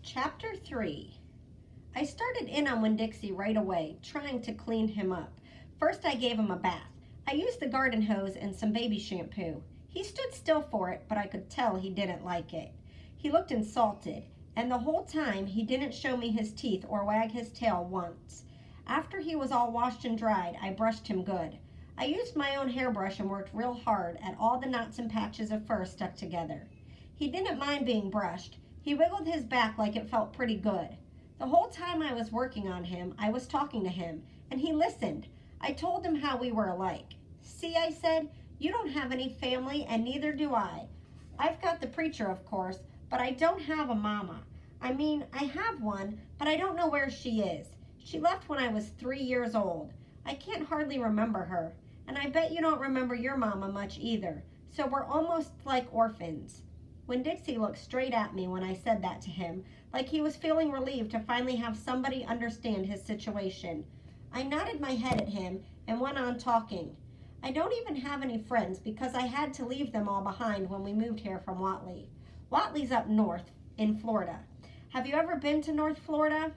Chapter 3. I started in on Winn-Dixie right away, trying to clean him up. First I gave him a bath. I used the garden hose and some baby shampoo. He stood still for it, but I could tell he didn't like it. He looked insulted, and the whole time he didn't show me his teeth or wag his tail once. After he was all washed and dried, I brushed him good. I used my own hairbrush and worked real hard at all the knots and patches of fur stuck together. He didn't mind being brushed. He wiggled his back like it felt pretty good. The whole time I was working on him, I was talking to him, and he listened. I told him how we were alike. "See," I said, "you don't have any family, and neither do I. I've got the preacher, of course, but I don't have a mama. I mean, I have one, but I don't know where she is. She left when I was 3 years old. I can't hardly remember her, and I bet you don't remember your mama much either, so we're almost like orphans." Winn-Dixie looked straight at me when I said that to him, like he was feeling relieved to finally have somebody understand his situation. I nodded my head at him and went on talking. I don't even have any friends because I had to leave them all behind when we moved here from Whatley. Whatley's up north in Florida. Have you ever been to North Florida?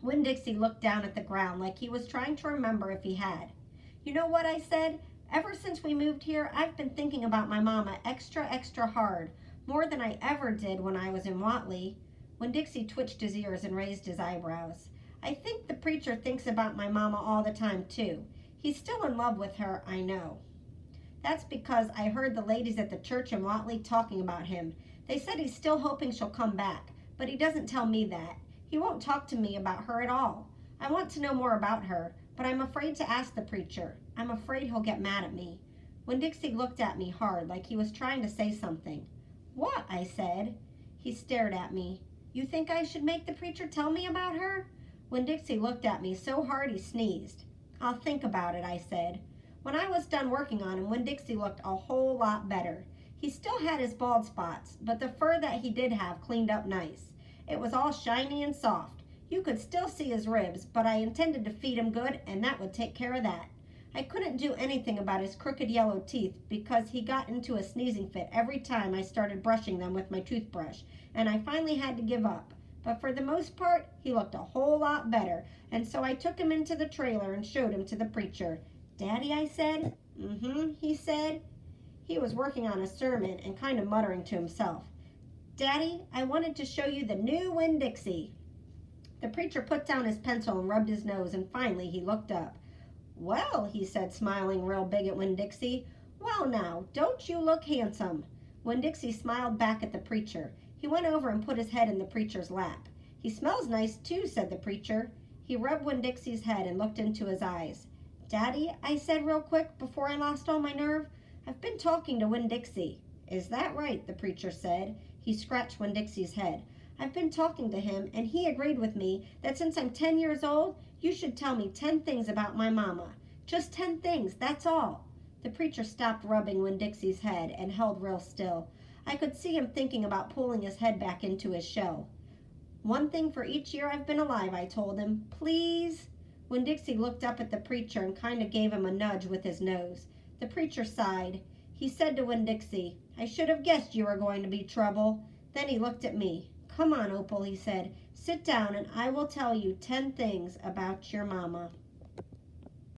Winn-Dixie looked down at the ground like he was trying to remember if he had. "You know what," I said, "ever since we moved here, I've been thinking about my mama extra hard, more than I ever did when I was in Whatley." Winn-Dixie twitched his ears and raised his eyebrows. "I think the preacher thinks about my mama all the time too. He's still in love with her, I know. That's because I heard the ladies at the church in Whatley talking about him. They said he's still hoping she'll come back, but he doesn't tell me that. He won't talk to me about her at all. I want to know more about her, but I'm afraid to ask the preacher. I'm afraid he'll get mad at me." Winn-Dixie looked at me hard, like he was trying to say something. "What?" I said. He stared at me. "You think I should make the preacher tell me about her?" Winn-Dixie looked at me so hard he sneezed. "I'll think about it," I said. When I was done working on him, Winn-Dixie looked a whole lot better. He still had his bald spots, but the fur that he did have cleaned up nice. It was all shiny and soft. You could still see his ribs, but I intended to feed him good, and that would take care of that. I couldn't do anything about his crooked yellow teeth because he got into a sneezing fit every time I started brushing them with my toothbrush, and I finally had to give up. But for the most part, he looked a whole lot better, and so I took him into the trailer and showed him to the preacher. "Daddy," I said. He said. He was working on a sermon and kind of muttering to himself. "Daddy, I wanted to show you the new Winn-Dixie." The preacher put down his pencil and rubbed his nose, and finally he looked up. "Well," he said, smiling real big at Winn-Dixie. "Well now, don't you look handsome?" Winn-Dixie smiled back at the preacher. He went over and put his head in the preacher's lap. "He smells nice too," said the preacher. He rubbed Winn-Dixie's head and looked into his eyes. "Daddy," I said real quick before I lost all my nerve, "I've been talking to Winn-Dixie." "Is that right?" the preacher said. He scratched Winn-Dixie's head. "I've been talking to him, and he agreed with me that since I'm 10 years old, you should tell me 10 things about my mama. Just 10 things, that's all." The preacher stopped rubbing Winn-Dixie's head and held real still. I could see him thinking about pulling his head back into his shell. "1 thing for each year I've been alive," I told him. "Please?" Winn-Dixie looked up at the preacher and kind of gave him a nudge with his nose. The preacher sighed. He said to Winn-Dixie, "I should have guessed you were going to be trouble." Then he looked at me. "Come on, Opal," he said. "Sit down and I will tell you 10 things about your mama."